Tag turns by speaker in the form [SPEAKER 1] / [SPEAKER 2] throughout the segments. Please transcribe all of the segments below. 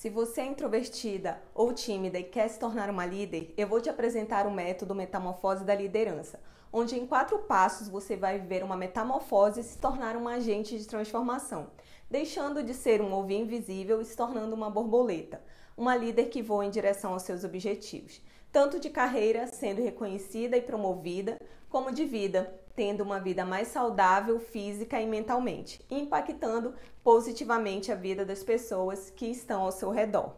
[SPEAKER 1] Se você é introvertida ou tímida e quer se tornar uma líder, eu vou te apresentar o método Metamorfose da Liderança, onde em 4 passos você vai viver uma metamorfose e se tornar um agente de transformação, deixando de ser um ovinho invisível e se tornando uma borboleta, uma líder que voa em direção aos seus objetivos, tanto de carreira, sendo reconhecida e promovida, como de vida, tendo uma vida mais saudável física e mentalmente, impactando positivamente a vida das pessoas que estão ao seu redor.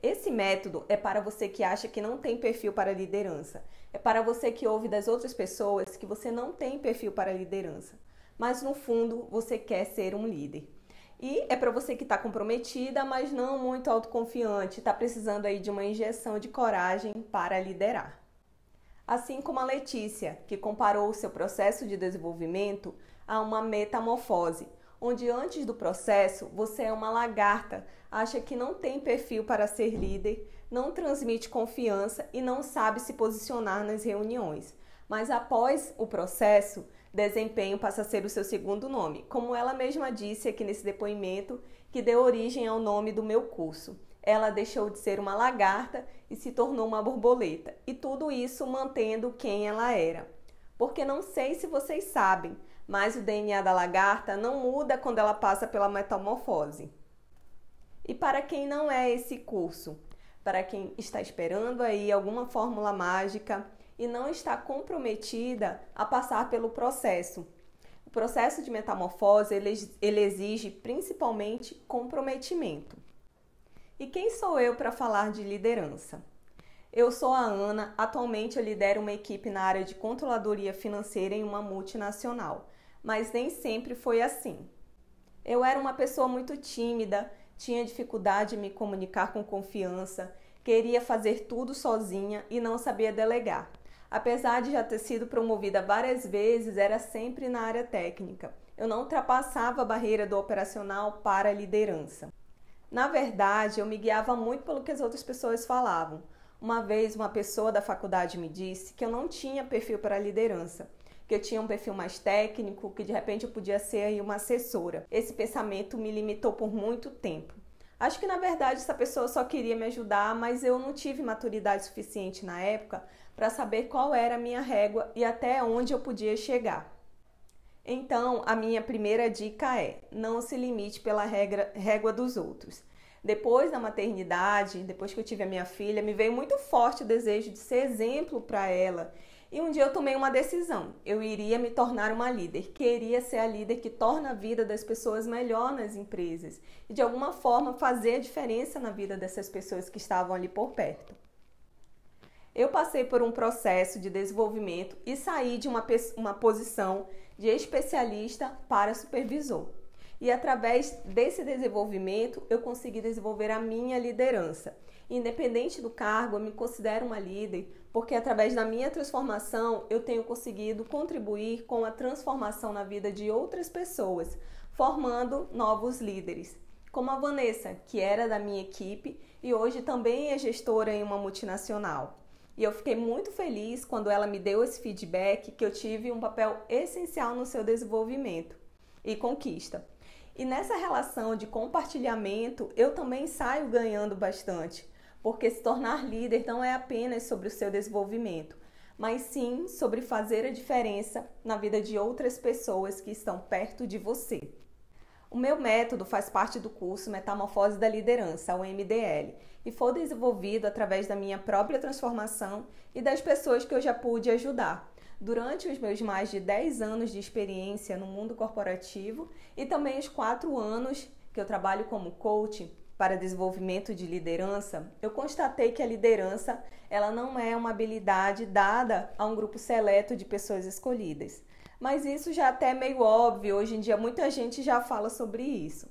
[SPEAKER 1] Esse método é para você que acha que não tem perfil para liderança. É para você que ouve das outras pessoas que você não tem perfil para liderança, mas no fundo você quer ser um líder. E é para você que está comprometida, mas não muito autoconfiante, está precisando aí de uma injeção de coragem para liderar. Assim como a Letícia, que comparou o seu processo de desenvolvimento a uma metamorfose, onde antes do processo você é uma lagarta, acha que não tem perfil para ser líder, não transmite confiança e não sabe se posicionar nas reuniões. Mas após o processo, desempenho passa a ser o seu segundo nome, como ela mesma disse aqui nesse depoimento que deu origem ao nome do meu curso. Ela deixou de ser uma lagarta e se tornou uma borboleta, e tudo isso mantendo quem ela era. Porque não sei se vocês sabem, mas o DNA da lagarta não muda quando ela passa pela metamorfose. E para quem não é esse curso? Para quem está esperando aí alguma fórmula mágica e não está comprometida a passar pelo processo. O processo de metamorfose, ele exige principalmente comprometimento. E quem sou eu para falar de liderança? Eu sou a Ana, atualmente eu lidero uma equipe na área de controladoria financeira em uma multinacional, mas nem sempre foi assim. Eu era uma pessoa muito tímida, tinha dificuldade em me comunicar com confiança, queria fazer tudo sozinha e não sabia delegar. Apesar de já ter sido promovida várias vezes, era sempre na área técnica. Eu não ultrapassava a barreira do operacional para a liderança. Na verdade, eu me guiava muito pelo que as outras pessoas falavam. Uma vez, uma pessoa da faculdade me disse que eu não tinha perfil para liderança, que eu tinha um perfil mais técnico, que de repente eu podia ser aí uma assessora. Esse pensamento me limitou por muito tempo. Acho que na verdade essa pessoa só queria me ajudar, mas eu não tive maturidade suficiente na época para saber qual era a minha régua e até onde eu podia chegar. Então, a minha primeira dica é: não se limite pela régua dos outros. Depois da maternidade, depois que eu tive a minha filha, me veio muito forte o desejo de ser exemplo para ela. E um dia eu tomei uma decisão. Eu iria me tornar uma líder. Queria ser a líder que torna a vida das pessoas melhor nas empresas. E de alguma forma fazer a diferença na vida dessas pessoas que estavam ali por perto. Eu passei por um processo de desenvolvimento e saí de uma posição de especialista para supervisor. E através desse desenvolvimento, eu consegui desenvolver a minha liderança. Independente do cargo, eu me considero uma líder, porque através da minha transformação, eu tenho conseguido contribuir com a transformação na vida de outras pessoas, formando novos líderes. Como a Vanessa, que era da minha equipe e hoje também é gestora em uma multinacional. E eu fiquei muito feliz quando ela me deu esse feedback que eu tive um papel essencial no seu desenvolvimento e conquista. E nessa relação de compartilhamento, eu também saio ganhando bastante, porque se tornar líder não é apenas sobre o seu desenvolvimento, mas sim sobre fazer a diferença na vida de outras pessoas que estão perto de você. O meu método faz parte do curso Metamorfose da Liderança, o MDL, e foi desenvolvido através da minha própria transformação e das pessoas que eu já pude ajudar durante os meus mais de 10 anos de experiência no mundo corporativo e também os 4 anos que eu trabalho como coach para desenvolvimento de liderança. Eu constatei que a liderança ela não é uma habilidade dada a um grupo seleto de pessoas escolhidas. Mas isso já até é meio óbvio, hoje em dia muita gente já fala sobre isso.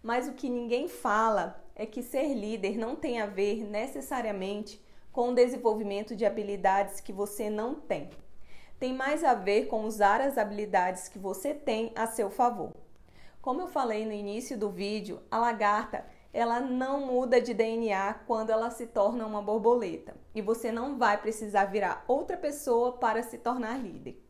[SPEAKER 1] Mas o que ninguém fala é que ser líder não tem a ver necessariamente com o desenvolvimento de habilidades que você não tem. Tem mais a ver com usar as habilidades que você tem a seu favor. Como eu falei no início do vídeo, a lagarta ela não muda de DNA quando ela se torna uma borboleta. E você não vai precisar virar outra pessoa para se tornar líder.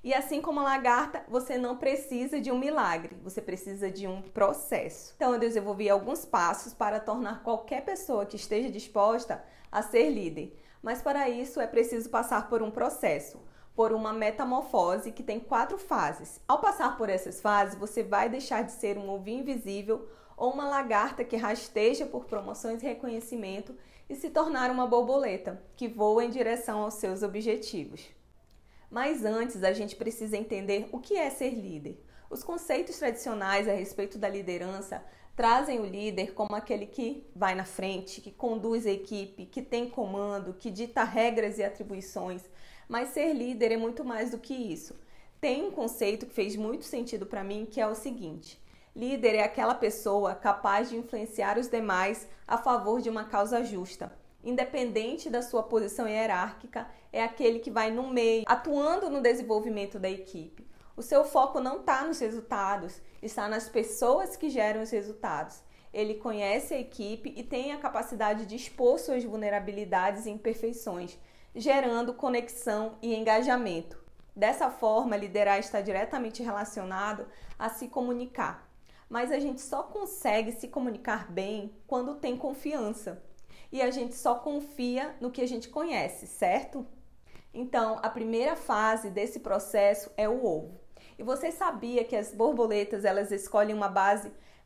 [SPEAKER 1] E assim como a lagarta, você não precisa de um milagre, você precisa de um processo. Então eu desenvolvi alguns passos para tornar qualquer pessoa que esteja disposta a ser líder. Mas para isso é preciso passar por um processo, por uma metamorfose que tem 4 fases. Ao passar por essas fases, você vai deixar de ser um ovinho invisível ou uma lagarta que rasteja por promoções e reconhecimento e se tornar uma borboleta que voa em direção aos seus objetivos. Mas antes, a gente precisa entender o que é ser líder. Os conceitos tradicionais a respeito da liderança trazem o líder como aquele que vai na frente, que conduz a equipe, que tem comando, que dita regras e atribuições. Mas ser líder é muito mais do que isso. Tem um conceito que fez muito sentido para mim, que é o seguinte: líder é aquela pessoa capaz de influenciar os demais a favor de uma causa justa. Independente da sua posição hierárquica, é aquele que vai no meio, atuando no desenvolvimento da equipe. O seu foco não está nos resultados, está nas pessoas que geram os resultados. Ele conhece a equipe e tem a capacidade de expor suas vulnerabilidades e imperfeições, gerando conexão e engajamento. Dessa forma, liderar está diretamente relacionado a se comunicar. Mas a gente só consegue se comunicar bem quando tem confiança. E a gente só confia no que a gente conhece, certo? Então, a primeira fase desse processo é o ovo. E você sabia que as borboletas, elas escolhem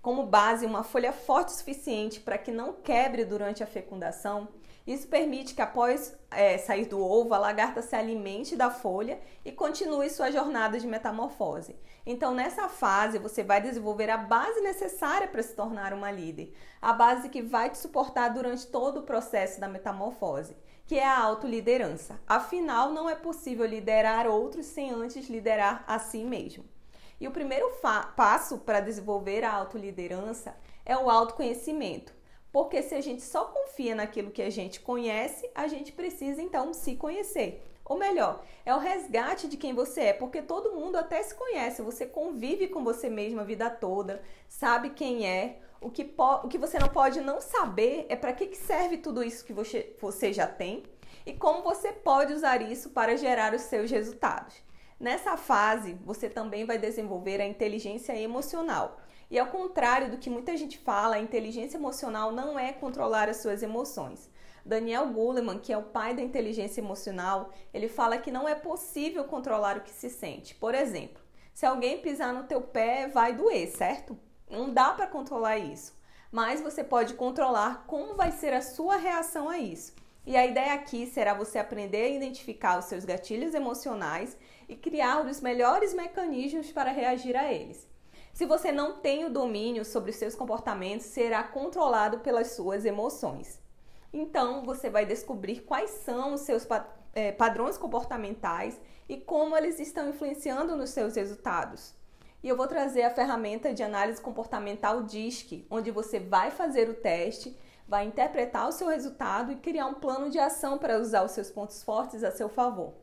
[SPEAKER 1] como base uma folha forte o suficiente para que não quebre durante a fecundação? Isso permite que após sair do ovo, a lagarta se alimente da folha e continue sua jornada de metamorfose. Então, nessa fase, você vai desenvolver a base necessária para se tornar uma líder. A base que vai te suportar durante todo o processo da metamorfose, que é a autoliderança. Afinal, não é possível liderar outros sem antes liderar a si mesmo. E o primeiro passo para desenvolver a autoliderança é o autoconhecimento. Porque se a gente só confia naquilo que a gente conhece, a gente precisa então se conhecer. Ou melhor, é o resgate de quem você é, porque todo mundo até se conhece, você convive com você mesmo a vida toda, sabe quem é. O que você não pode não saber é para que serve tudo isso que você já tem e como você pode usar isso para gerar os seus resultados. Nessa fase, você também vai desenvolver a inteligência emocional. E ao contrário do que muita gente fala, a inteligência emocional não é controlar as suas emoções. Daniel Goleman, que é o pai da inteligência emocional, ele fala que não é possível controlar o que se sente. Por exemplo, se alguém pisar no teu pé, vai doer, certo? Não dá para controlar isso. Mas você pode controlar como vai ser a sua reação a isso. E a ideia aqui será você aprender a identificar os seus gatilhos emocionais e criar os melhores mecanismos para reagir a eles. Se você não tem o domínio sobre os seus comportamentos, será controlado pelas suas emoções. Então, você vai descobrir quais são os seus padrões comportamentais e como eles estão influenciando nos seus resultados. E eu vou trazer a ferramenta de análise comportamental DISC, onde você vai fazer o teste, vai interpretar o seu resultado e criar um plano de ação para usar os seus pontos fortes a seu favor.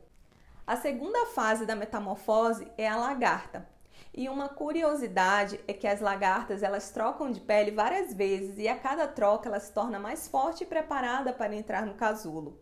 [SPEAKER 1] A segunda fase da metamorfose é a lagarta. E uma curiosidade é que as lagartas elas trocam de pele várias vezes e a cada troca ela se torna mais forte e preparada para entrar no casulo.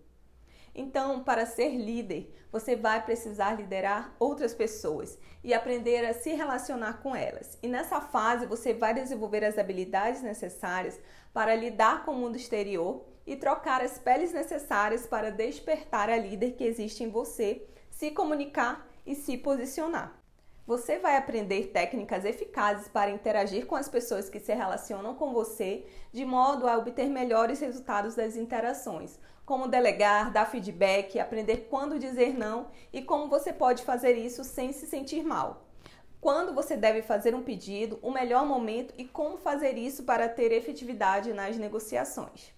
[SPEAKER 1] Então, para ser líder, você vai precisar liderar outras pessoas e aprender a se relacionar com elas. E nessa fase você vai desenvolver as habilidades necessárias para lidar com o mundo exterior e trocar as peles necessárias para despertar a líder que existe em você, se comunicar e se posicionar. Você vai aprender técnicas eficazes para interagir com as pessoas que se relacionam com você, de modo a obter melhores resultados das interações, como delegar, dar feedback, aprender quando dizer não e como você pode fazer isso sem se sentir mal. Quando você deve fazer um pedido, o melhor momento e como fazer isso para ter efetividade nas negociações.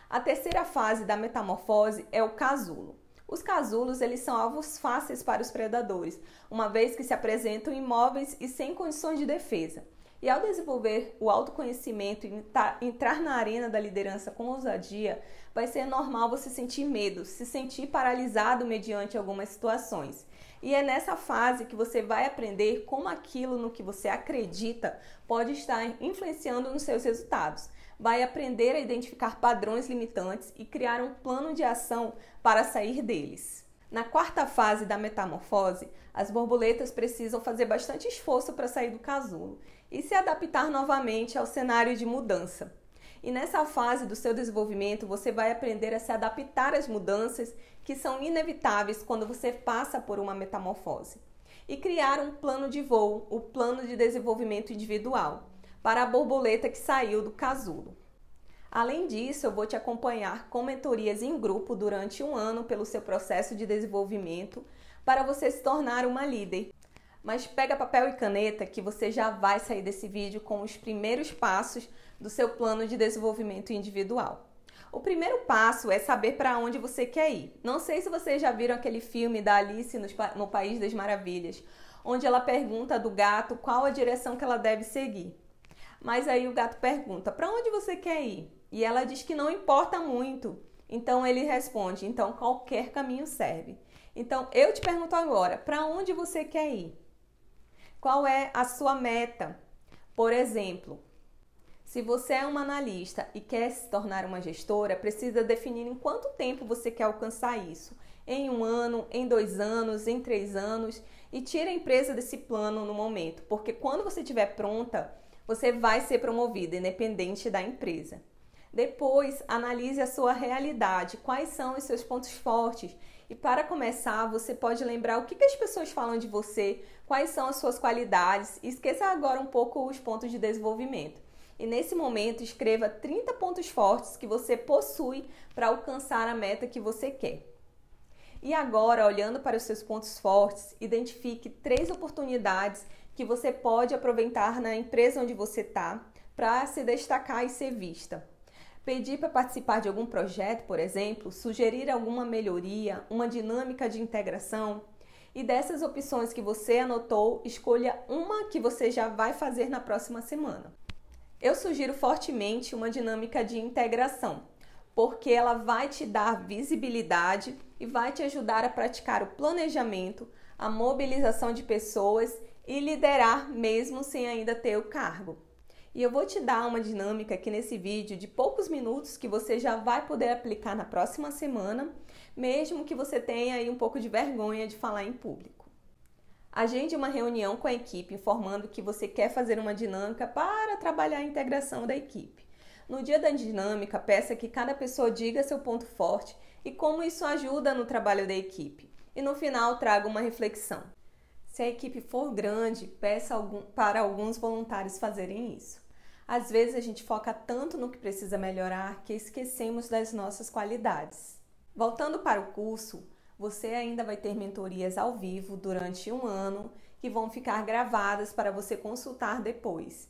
[SPEAKER 1] A terceira fase da metamorfose é o casulo. Os casulos eles são alvos fáceis para os predadores, uma vez que se apresentam imóveis e sem condições de defesa. E ao desenvolver o autoconhecimento e entrar na arena da liderança com ousadia, vai ser normal você sentir medo, se sentir paralisado mediante algumas situações. E é nessa fase que você vai aprender como aquilo no que você acredita pode estar influenciando nos seus resultados. Vai aprender a identificar padrões limitantes e criar um plano de ação para sair deles. Na quarta fase da metamorfose, as borboletas precisam fazer bastante esforço para sair do casulo e se adaptar novamente ao cenário de mudança. E nessa fase do seu desenvolvimento, você vai aprender a se adaptar às mudanças que são inevitáveis quando você passa por uma metamorfose. E criar um plano de voo, o plano de desenvolvimento individual, para a borboleta que saiu do casulo. Além disso, eu vou te acompanhar com mentorias em grupo durante um ano pelo seu processo de desenvolvimento para você se tornar uma líder. Mas pega papel e caneta que você já vai sair desse vídeo com os primeiros passos do seu plano de desenvolvimento individual. O primeiro passo é saber para onde você quer ir. Não sei se vocês já viram aquele filme da Alice no País das Maravilhas, onde ela pergunta do gato qual a direção que ela deve seguir. Mas aí o gato pergunta, para onde você quer ir? E ela diz que não importa muito. Então ele responde, então qualquer caminho serve. Então eu te pergunto agora, para onde você quer ir? Qual é a sua meta? Por exemplo, se você é uma analista e quer se tornar uma gestora, precisa definir em quanto tempo você quer alcançar isso. Em 1 ano, em 2 anos, em 3 anos. E tire a empresa desse plano no momento, porque quando você estiver pronta, você vai ser promovida, independente da empresa. Depois, analise a sua realidade, quais são os seus pontos fortes. E para começar, você pode lembrar o que as pessoas falam de você, quais são as suas qualidades. E esqueça agora um pouco os pontos de desenvolvimento. E nesse momento, escreva 30 pontos fortes que você possui para alcançar a meta que você quer. E agora, olhando para os seus pontos fortes, identifique 3 oportunidades que você pode aproveitar na empresa onde você está para se destacar e ser vista. Pedir para participar de algum projeto, por exemplo, sugerir alguma melhoria, uma dinâmica de integração. E dessas opções que você anotou, escolha uma que você já vai fazer na próxima semana. Eu sugiro fortemente uma dinâmica de integração, porque ela vai te dar visibilidade e vai te ajudar a praticar o planejamento, a mobilização de pessoas e liderar mesmo sem ainda ter o cargo. E eu vou te dar uma dinâmica aqui nesse vídeo de poucos minutos que você já vai poder aplicar na próxima semana, mesmo que você tenha aí um pouco de vergonha de falar em público. Agende uma reunião com a equipe informando que você quer fazer uma dinâmica para trabalhar a integração da equipe. No dia da dinâmica, peça que cada pessoa diga seu ponto forte e como isso ajuda no trabalho da equipe. E no final, traga uma reflexão. Se a equipe for grande, peça para alguns voluntários fazerem isso. Às vezes a gente foca tanto no que precisa melhorar que esquecemos das nossas qualidades. Voltando para o curso, você ainda vai ter mentorias ao vivo durante 1 ano que vão ficar gravadas para você consultar depois.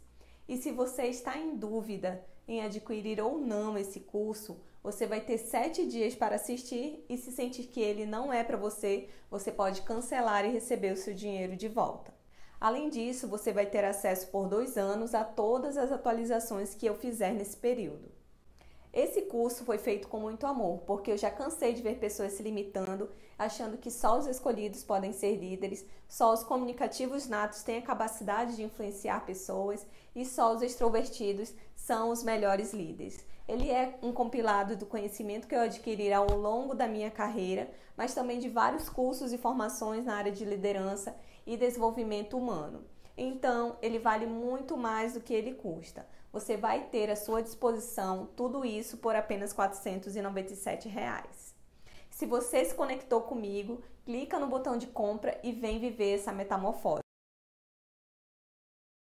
[SPEAKER 1] E se você está em dúvida em adquirir ou não esse curso, você vai ter 7 dias para assistir e se sentir que ele não é para você, você pode cancelar e receber o seu dinheiro de volta. Além disso, você vai ter acesso por 2 anos a todas as atualizações que eu fizer nesse período. Esse curso foi feito com muito amor, porque eu já cansei de ver pessoas se limitando, achando que só os escolhidos podem ser líderes, só os comunicativos natos têm a capacidade de influenciar pessoas e só os extrovertidos são os melhores líderes. Ele é um compilado do conhecimento que eu adquiri ao longo da minha carreira, mas também de vários cursos e formações na área de liderança e desenvolvimento humano. Então, ele vale muito mais do que ele custa. Você vai ter à sua disposição tudo isso por apenas R$ 497. Se você se conectou comigo, clica no botão de compra e vem viver essa metamorfose.